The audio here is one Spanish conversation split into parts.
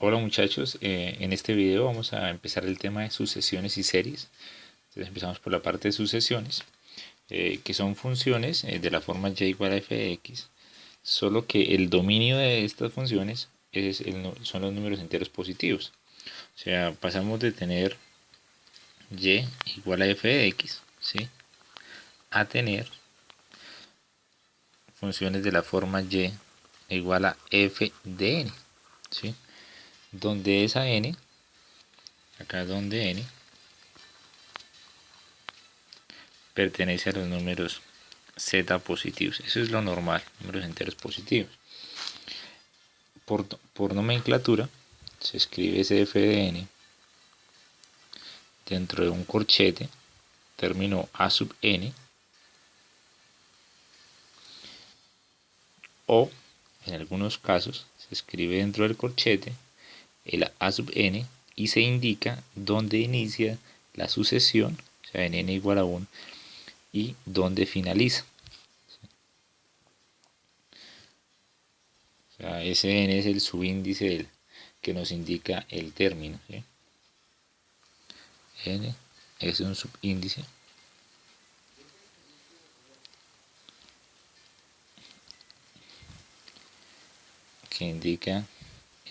Hola muchachos, en este video vamos a empezar el tema de sucesiones y series. Entonces empezamos por la parte de sucesiones, que son funciones de la forma y igual a f de x, solo que el dominio de estas funciones son los números enteros positivos. O sea, pasamos de tener y igual a f de x, ¿sí?, a tener funciones de la forma y igual a f de n, ¿sí?, donde esa n, acá donde n, pertenece a los números z positivos. Eso es lo normal, números enteros positivos. Por nomenclatura se escribe f de n dentro de un corchete, término a sub n, o en algunos casos se escribe dentro del corchete el a sub n y se indica dónde inicia la sucesión, o sea, en n igual a 1, y dónde finaliza. O sea, ese n es el subíndice que nos indica el término, ¿sí? N es un subíndice que indica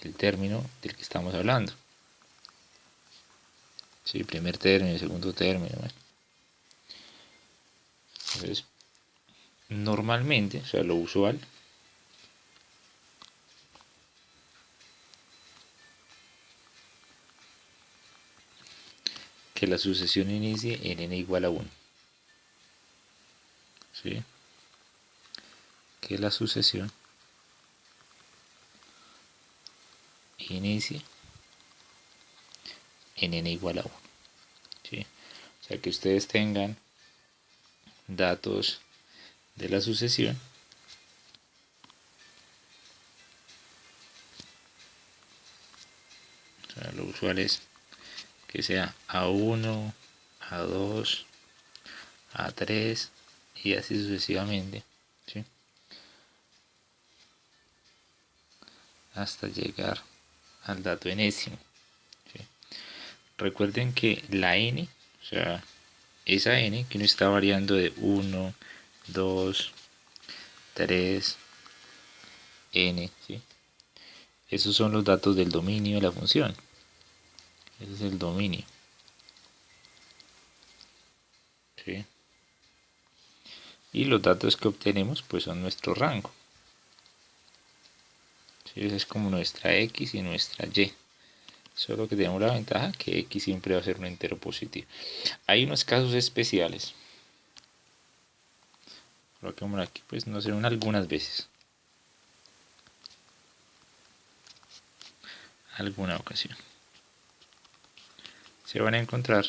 el término del que estamos hablando. Sí, primer término, segundo término. Bueno. Entonces, normalmente, o sea, lo usual, que la sucesión inicie en n igual a 1. ¿Sí? Que la sucesión inicie en n igual a 1. ¿Sí? O sea, que ustedes tengan datos de la sucesión o sea, lo usual es que sea A1, A2, A3 y así sucesivamente, ¿sí?, hasta llegar al dato enésimo, ¿sí? Recuerden que la n, o sea, esa n que no está variando de 1, 2, 3, n, ¿sí?, esos son los datos del dominio de la función. Ese es el dominio, ¿sí? Y los datos que obtenemos pues son nuestro rango. ¿Sí? Esa es como nuestra x y nuestra y. Solo que tenemos la ventaja que x siempre va a ser un entero positivo. Hay unos casos especiales. Coloquémoslo aquí, pues no sé, algunas veces. Alguna ocasión. Se van a encontrar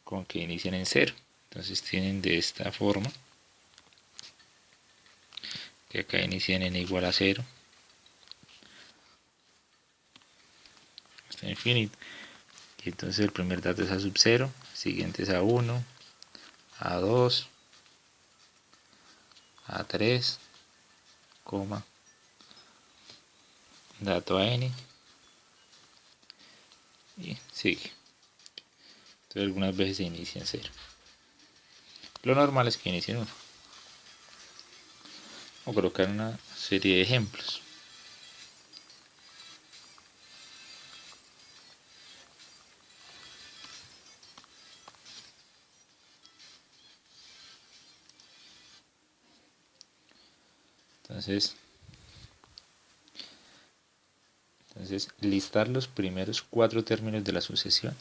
con que inician en 0. Entonces tienen de esta forma. Que acá inician en igual a 0. Hasta infinito. Y entonces el primer dato es a sub 0. Siguiente es a 1. A 2. A 3. Dato a n. Y sigue. Entonces algunas veces se inicia en 0. Lo normal es que inicie en 1. Vamos a colocar una serie de ejemplos. Entonces, listar los primeros 4 términos de la sucesión.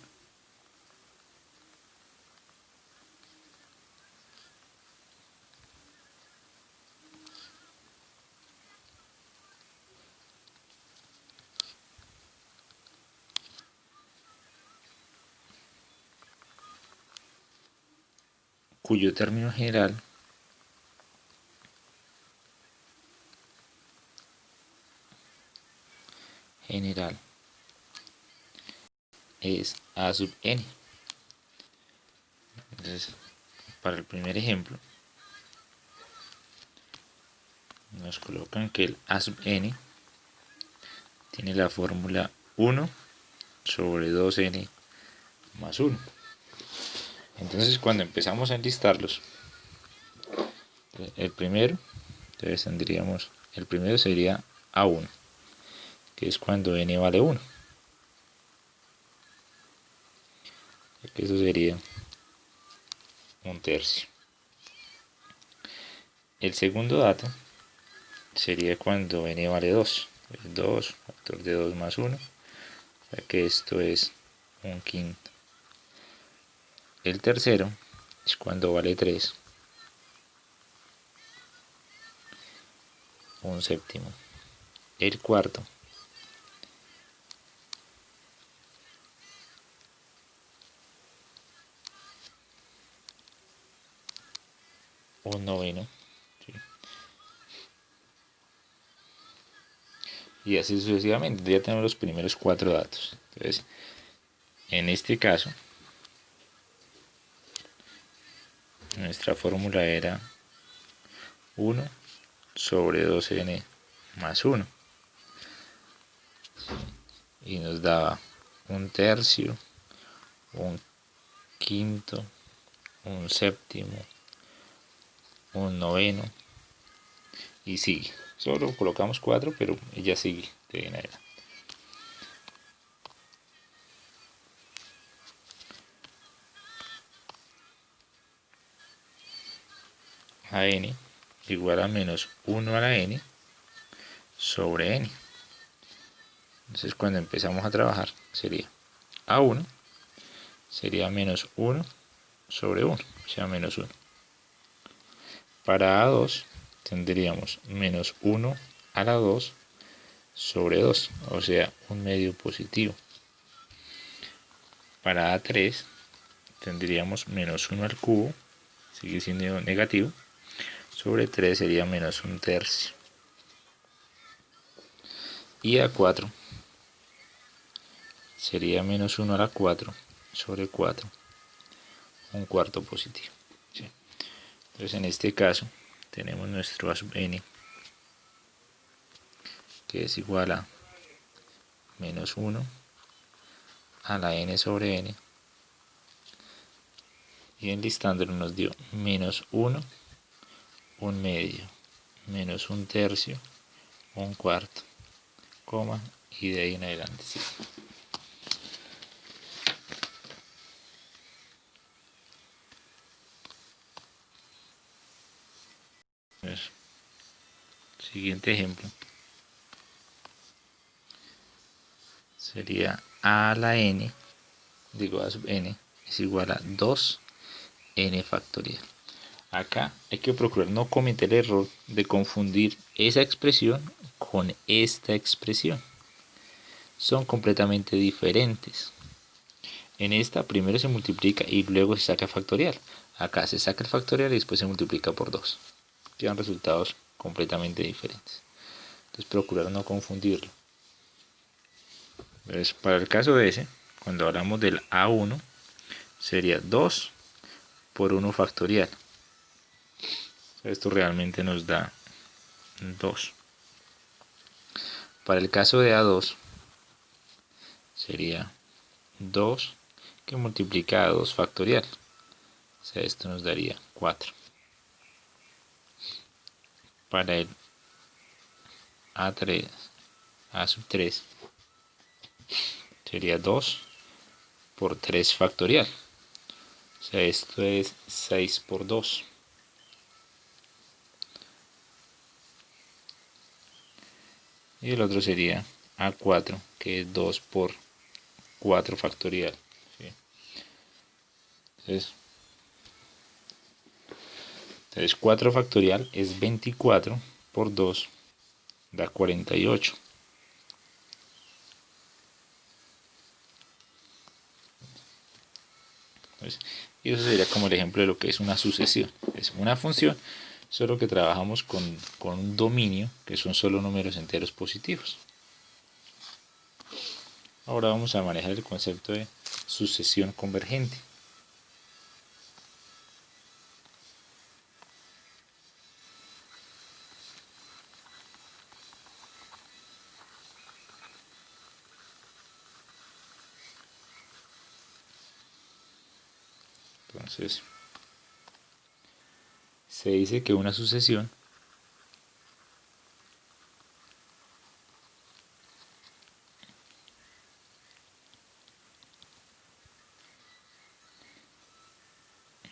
Cuyo término general es a sub n. Entonces, para el primer ejemplo, nos colocan que el a sub n tiene la fórmula 1 sobre 2n más 1. Entonces cuando empezamos a enlistarlos, el primero, entonces tendríamos, el primero sería A1, que es cuando n vale 1. Que eso sería un tercio. El segundo dato sería cuando n vale 2. 2, factor de 2 más 1. O sea que esto es un quinto. El tercero es cuando vale 3. Un séptimo. El cuarto un noveno. ¿Sí? Y así sucesivamente. Ya tenemos los primeros 4 datos. Entonces, en este caso, nuestra fórmula era 1 sobre 2n más 1. Y nos daba un tercio, un quinto, un séptimo, un noveno y sigue. Solo colocamos 4, pero ella sigue de ahí en adelante. A n igual a menos 1 a la n sobre n. Entonces cuando empezamos a trabajar sería A1 sería menos 1 sobre 1, o sea menos 1. Para A2 tendríamos menos 1 a la 2 sobre 2, o sea un medio positivo. Para A3 tendríamos menos 1 al cubo, sigue siendo negativo, sobre 3 sería menos un tercio. Y A4 sería menos 1 a la 4 sobre 4, un cuarto positivo. ¿Sí? Entonces en este caso tenemos nuestro A sub n, que es igual a menos 1 a la n sobre n, y enlistándolo nos dio menos 1, un medio, menos un tercio, un cuarto, coma, y de ahí en adelante. Sí. Siguiente ejemplo sería a la n, digo a sub n, es igual a 2n factorial. Acá hay que procurar no cometer el error de confundir esa expresión con esta expresión. Son completamente diferentes. En esta primero se multiplica y luego se saca factorial. Acá se saca el factorial y después se multiplica por 2. Quedan resultados completamente diferentes. Entonces procurar no confundirlo. Entonces, para el caso de ese, cuando hablamos del A1, sería 2 por 1 factorial. Esto realmente nos da 2. Para el caso de A2, sería 2 que multiplica a 2 factorial. O sea, esto nos daría 4. Para el A3, A sub 3, sería 2 por 3 factorial. O sea, esto es 6 por 2. Y el otro sería A4, que es 2 por 4 factorial. ¿Sí? Entonces 4 factorial es 24 por 2, da 48. Entonces, y eso sería como el ejemplo de lo que es una sucesión. Es una función, solo que trabajamos con un dominio, que son solo números enteros positivos. Ahora vamos a manejar el concepto de sucesión convergente. Entonces, se dice que una sucesión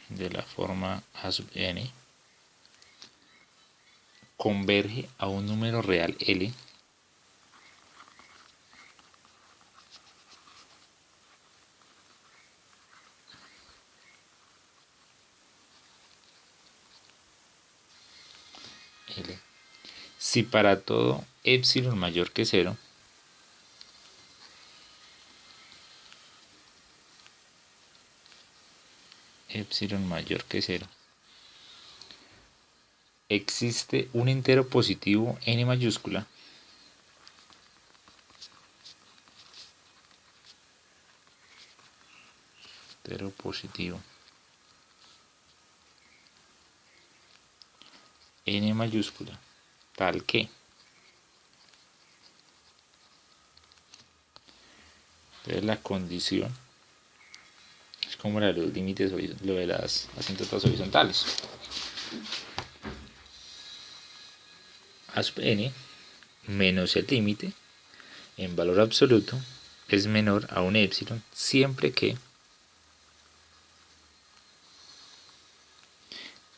de la forma a sub n converge a un número real L si para todo epsilon mayor que 0 epsilon mayor que 0 existe un entero positivo n mayúscula entero positivo n mayúscula tal que entonces la condición es como la de los límites, lo de las asíntotas horizontales. A sub n menos el límite en valor absoluto es menor a un epsilon siempre que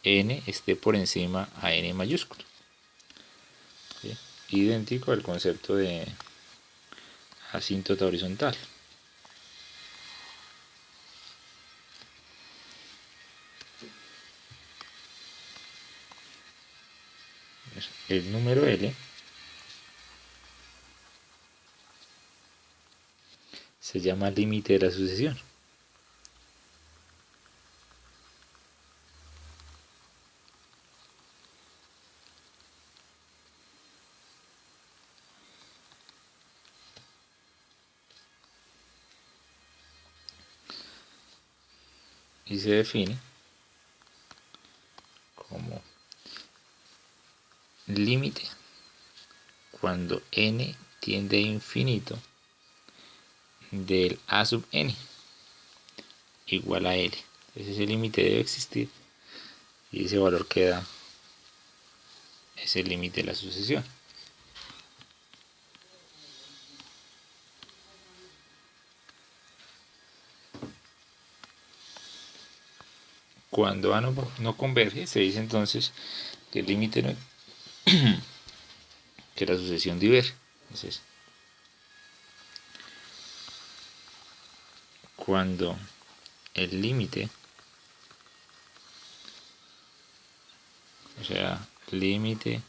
n esté por encima a n mayúscula. ¿Sí? Idéntico al concepto de asíntota horizontal. El número L se llama límite de la sucesión. Y se define como límite cuando n tiende a infinito del a sub n igual a L. Entonces ese límite debe existir y ese valor que da es el límite de la sucesión. Cuando A no converge, se dice entonces que el límite no, que la sucesión diverge. Entonces, cuando el límite, o sea, límite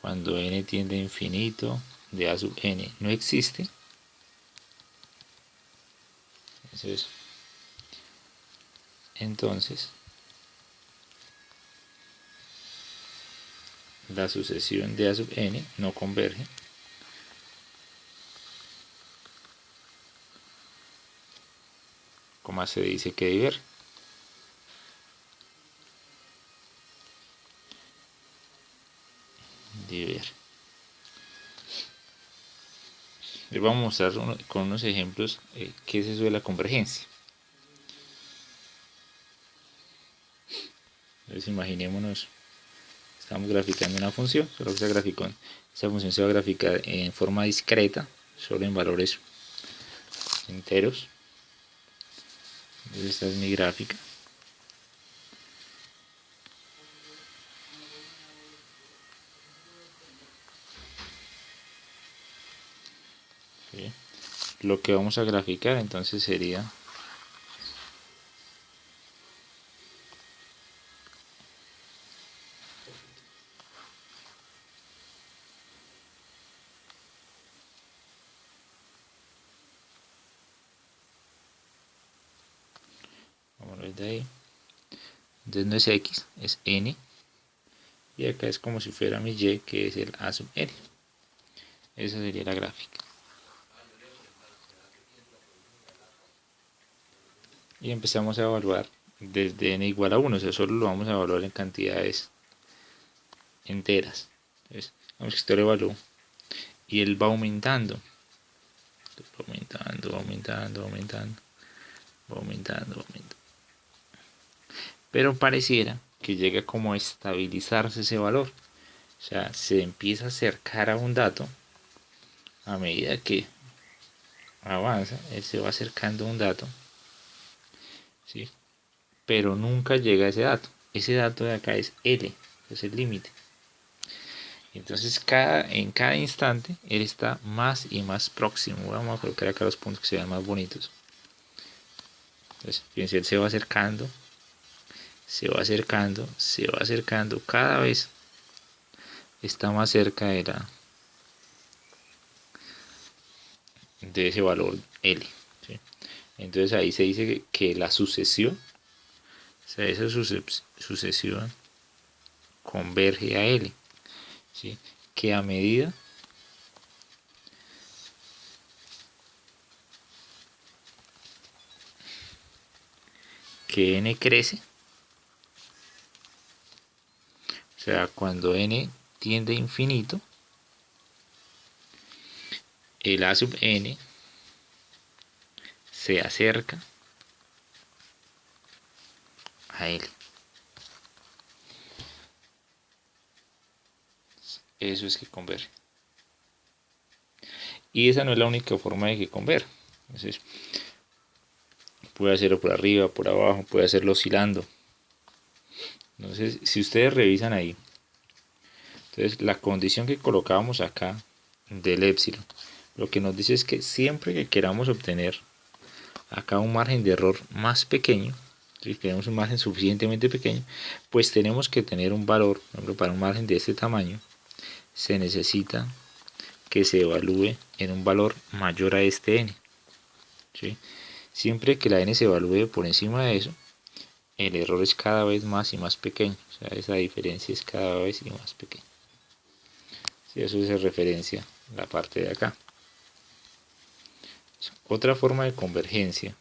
cuando n tiende a infinito de a sub n no existe, entonces la sucesión de a sub n no converge como se dice que diverge. Les vamos a mostrar con unos ejemplos qué es eso de la convergencia. Entonces imaginémonos, estamos graficando una función, solo que esa función se va a graficar en forma discreta, solo en valores enteros. Entonces esta es mi gráfica. ¿Sí? Lo que vamos a graficar entonces sería de ahí. Entonces no es x, es n, y acá es como si fuera mi y, que es el a sub n. Esa sería la gráfica. Y empezamos a evaluar desde n igual a 1, o sea, solo lo vamos a evaluar en cantidades enteras. Entonces, vamos que esto lo evaluó y él va aumentando. Entonces, va aumentando. pero pareciera que llega como a estabilizarse ese valor. O sea, se empieza a acercar a un dato a medida que avanza, él se va acercando a un dato, ¿sí? Pero nunca llega a ese dato. Ese dato de acá es L, es el límite. Entonces en cada instante él está más y más próximo. Vamos a colocar acá los puntos que se vean más bonitos. Entonces, fíjense, él se va acercando, se va acercando, se va acercando. Cada vez está más cerca de ese valor L, ¿sí? Entonces ahí se dice que la sucesión, o sea, esa sucesión converge a L, ¿sí? Que a medida que n crece, o sea, cuando n tiende a infinito, el a sub n se acerca a L. Eso es que converge. Y esa no es la única forma de que converja. Entonces, puede hacerlo por arriba, por abajo, puede hacerlo oscilando. Entonces, si ustedes revisan ahí, entonces la condición que colocábamos acá del épsilon, lo que nos dice es que siempre que queramos obtener acá un margen de error más pequeño, si queremos un margen suficientemente pequeño, pues tenemos que tener un valor. Por ejemplo, para un margen de este tamaño se necesita que se evalúe en un valor mayor a este n, ¿sí? Siempre que la n se evalúe por encima de eso, el error es cada vez más y más pequeño. O sea, esa diferencia es cada vez y más pequeña. Sí, eso es referencia a la parte de acá. Otra forma de convergencia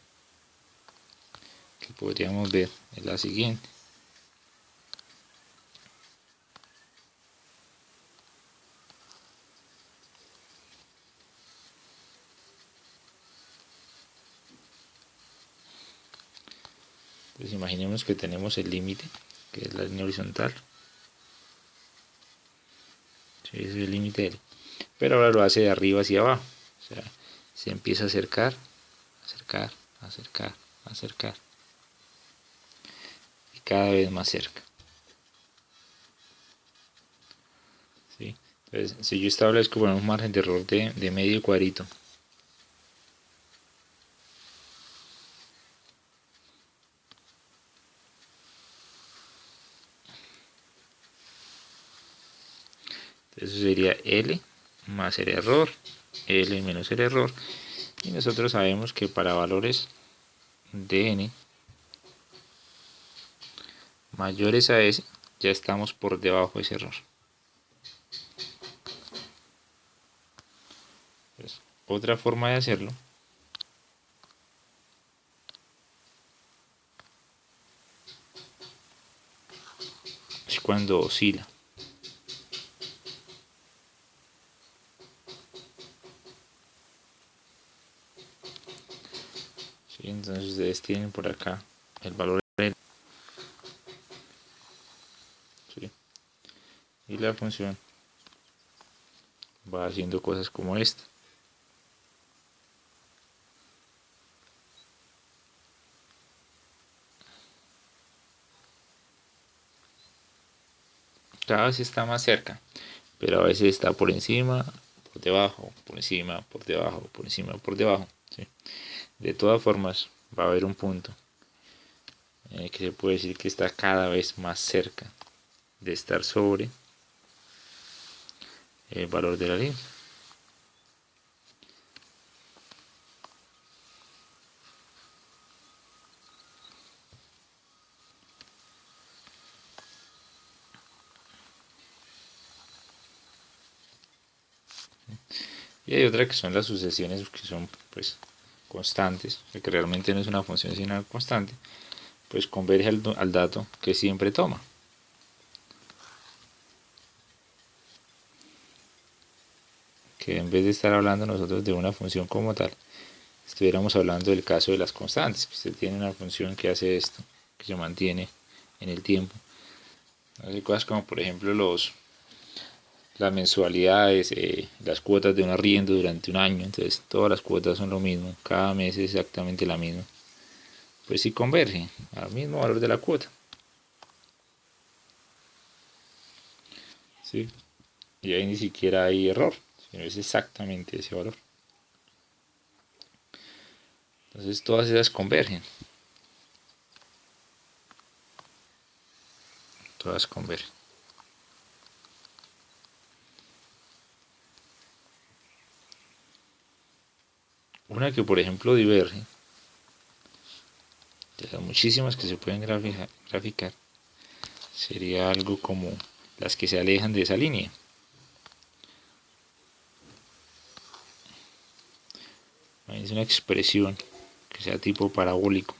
que podríamos ver es la siguiente. Entonces imaginemos que tenemos el límite, que es la línea horizontal. Sí, ese es el límite L. Pero ahora lo hace de arriba hacia abajo. O sea, se empieza a acercar, acercar, acercar, acercar. Y cada vez más cerca. ¿Sí? Entonces, si yo establezco un margen de error de medio cuadrito, eso sería L más el error, L menos el error. Y nosotros sabemos que para valores de n mayores a S, ya estamos por debajo de ese error. Entonces, otra forma de hacerlo es cuando oscila. ¿Sí? Entonces ustedes tienen por acá el valor de L, ¿sí? Y la función va haciendo cosas como esta. Cada vez está más cerca, pero a veces está por encima, por debajo, por encima, por debajo, por encima, por debajo, ¿sí? De todas formas, va a haber un punto que se puede decir que está cada vez más cerca de estar sobre el valor de la línea. Y hay otra que son las sucesiones, que son pues constantes, que realmente no es una función sino una constante, pues converge al dato que siempre toma. Que en vez de estar hablando nosotros de una función como tal, estuviéramos hablando del caso de las constantes. Usted tiene una función que hace esto, que se mantiene en el tiempo. Hay cosas como por ejemplo las mensualidades, las cuotas de un arriendo durante un año, entonces todas las cuotas son lo mismo, cada mes es exactamente la misma. Pues sí converge al mismo valor de la cuota. ¿Sí? Y ahí ni siquiera hay error, sino es exactamente ese valor. Entonces todas esas convergen. Todas convergen. Una que por ejemplo diverge, de las muchísimas que se pueden graficar, sería algo como las que se alejan de esa línea. Es una expresión que sea tipo parabólico,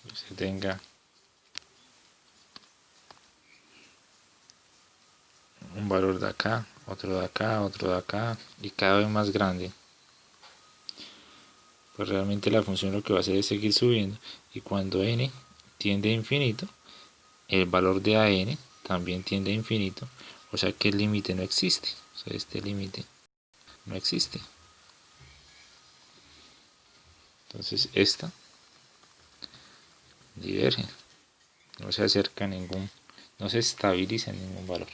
que se tenga un valor de acá, otro de acá, otro de acá, y cada vez más grande. Pues realmente la función lo que va a hacer es seguir subiendo, y cuando n tiende a infinito, el valor de an también tiende a infinito, o sea que el límite no existe, o sea este límite no existe. Entonces esta diverge, no se acerca a ningún, no se estabiliza en ningún valor.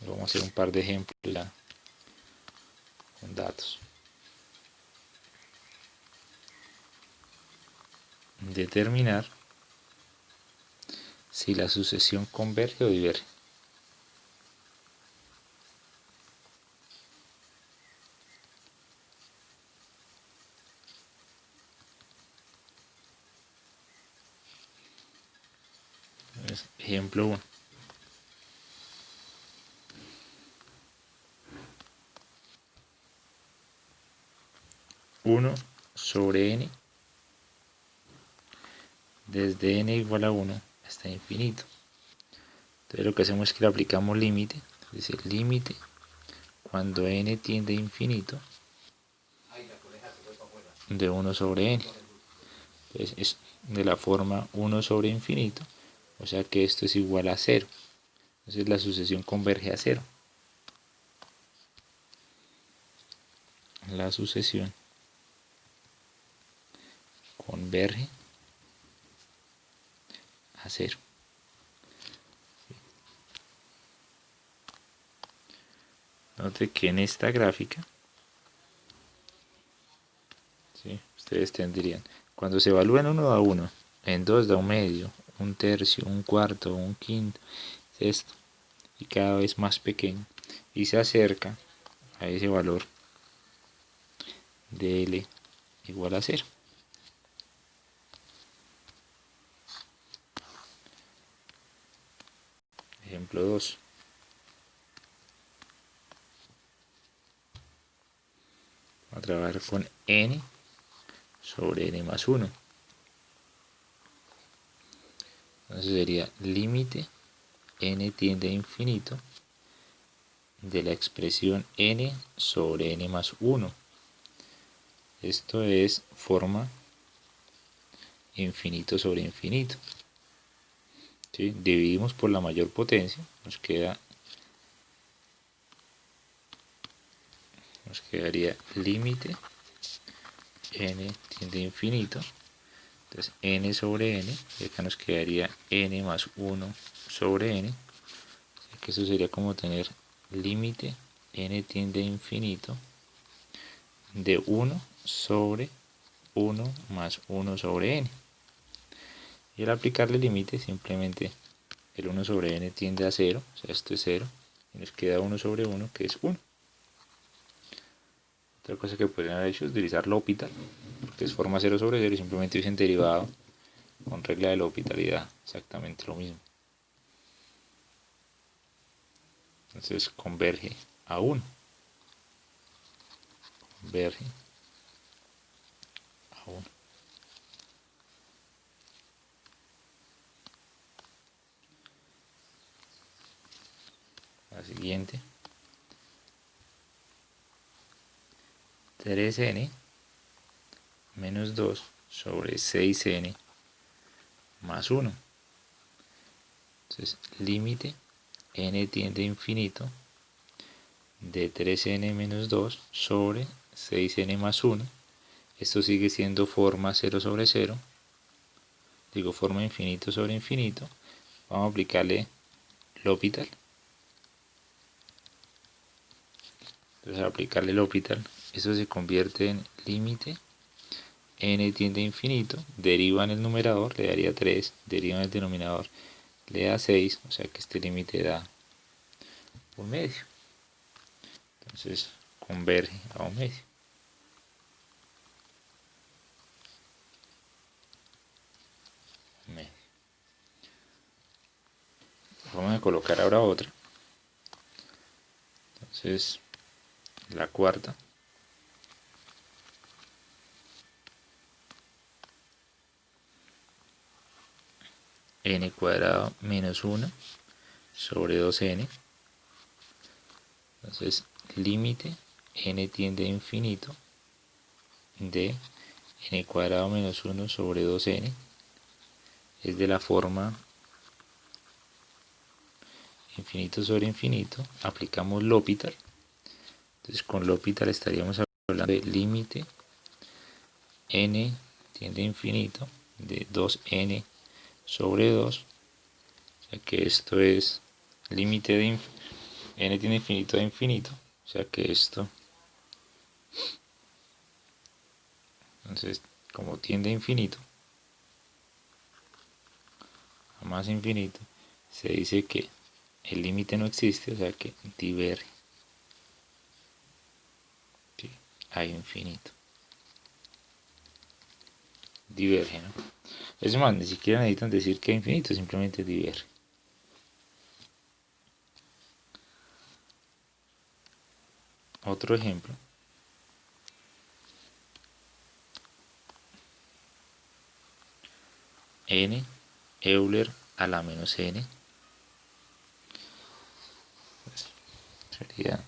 Vamos a hacer un par de ejemplos con datos. Determinar si la sucesión converge o diverge. Entonces, ejemplo 1. 1 sobre n desde n igual a 1 hasta infinito. Entonces lo que hacemos es que le aplicamos límite. Entonces el límite cuando n tiende a infinito de 1 sobre n. Entonces es de la forma 1 sobre infinito, o sea que esto es igual a 0. Entonces la sucesión converge a 0. La sucesión converge a 0. Note que en esta gráfica, ¿sí?, ustedes tendrían, cuando se evalúan 1 da 1, en 2 da un medio, un tercio, un cuarto, un quinto, esto, y cada vez más pequeño, y se acerca a ese valor de L igual a 0. Ejemplo 2. Vamos a trabajar con n sobre n más 1. Entonces sería límite n tiende a infinito de la expresión n sobre n más 1. Esto es forma infinito sobre infinito. ¿Sí? Dividimos por la mayor potencia, nos quedaría límite n tiende a infinito, entonces n sobre n, y acá nos quedaría n más 1 sobre n, que eso sería como tener límite n tiende a infinito de 1 sobre 1 más 1 sobre n. Y al aplicarle límite, simplemente el 1 sobre n tiende a 0, o sea, esto es 0, y nos queda 1 sobre 1, que es 1. Otra cosa que podrían haber hecho es utilizar L'Hopital, porque es forma 0 sobre 0 y simplemente hubiesen derivado con regla de L'Hopital y da exactamente lo mismo. Entonces converge a 1. Converge a 1. La siguiente. 3n menos 2 sobre 6n más 1. Entonces, límite n tiende a infinito de 3n menos 2 sobre 6n más 1. Esto sigue siendo forma 0 sobre 0. Digo, forma infinito sobre infinito. Vamos a aplicarle L'Hopital. Entonces, al aplicarle L'Hopital, esto se convierte en límite n tiende a infinito, deriva en el numerador, le daría 3, deriva en el denominador, le da 6, o sea que este límite da 1/2. Entonces converge a 1/2. Vamos a colocar ahora otra. Entonces la cuarta. N cuadrado menos 1 sobre 2n. Entonces límite n tiende a infinito de n cuadrado menos 1 sobre 2n. Es de la forma infinito sobre infinito. Aplicamos L'Hopital. Entonces con L'Hopital estaríamos hablando de límite n tiende a infinito de 2n sobre 2. O sea que esto es límite de n tiende a infinito de infinito. O sea que esto, entonces, como tiende a infinito, a más infinito, se dice que el límite no existe, o sea que diverge, ¿sí?, a infinito. Diverge, ¿no? Es más, ni siquiera necesitan decir que a infinito, simplemente diverge. Otro ejemplo. N Euler a la menos n. Sería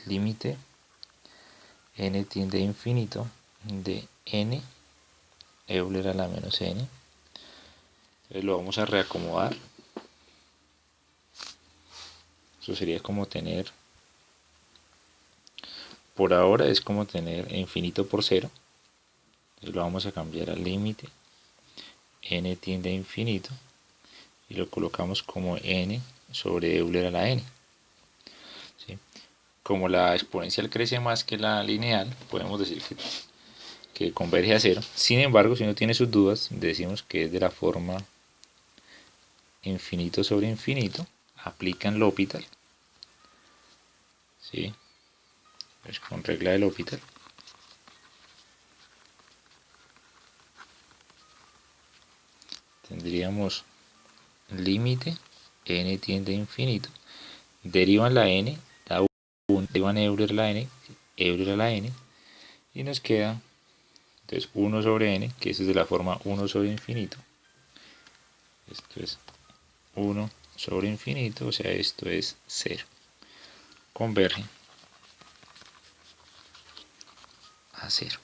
límite n tiende a infinito de n Euler a la menos n. Entonces lo vamos a reacomodar. Eso sería como tener, por ahora es como tener infinito por 0. Entonces lo vamos a cambiar al límite n tiende a infinito y lo colocamos como n sobre Euler a la n. ¿Sí? Como la exponencial crece más que la lineal, podemos decir que converge a 0. Sin embargo, si uno tiene sus dudas, decimos que es de la forma infinito sobre infinito. Aplican L'Hopital. ¿Sí? Pues con regla de L'Hopital. Tendríamos límite n tiende a infinito. Derivan la n, da 1, derivan Euler la n, Euler a la n, y nos queda entonces 1 sobre n, que eso es de la forma 1 sobre infinito. Esto es 1 sobre infinito, o sea, esto es 0. Converge a 0.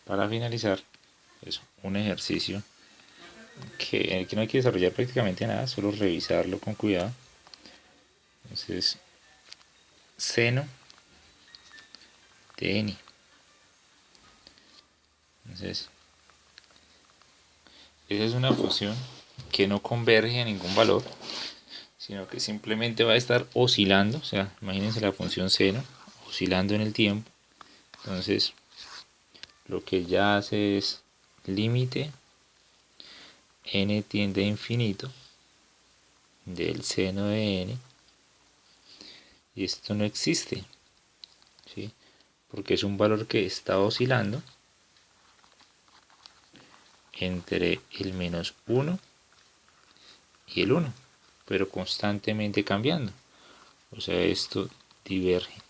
Para finalizar, es un ejercicio que no hay que desarrollar prácticamente nada, solo revisarlo con cuidado. Entonces, seno de n. Entonces, esa es una función que no converge a ningún valor, sino que simplemente va a estar oscilando. O sea, imagínense la función seno oscilando en el tiempo. Entonces, lo que ya hace es límite n tiende a infinito del seno de n, y esto no existe, ¿sí?, porque es un valor que está oscilando entre el menos 1 y el 1, pero constantemente cambiando. O sea, esto diverge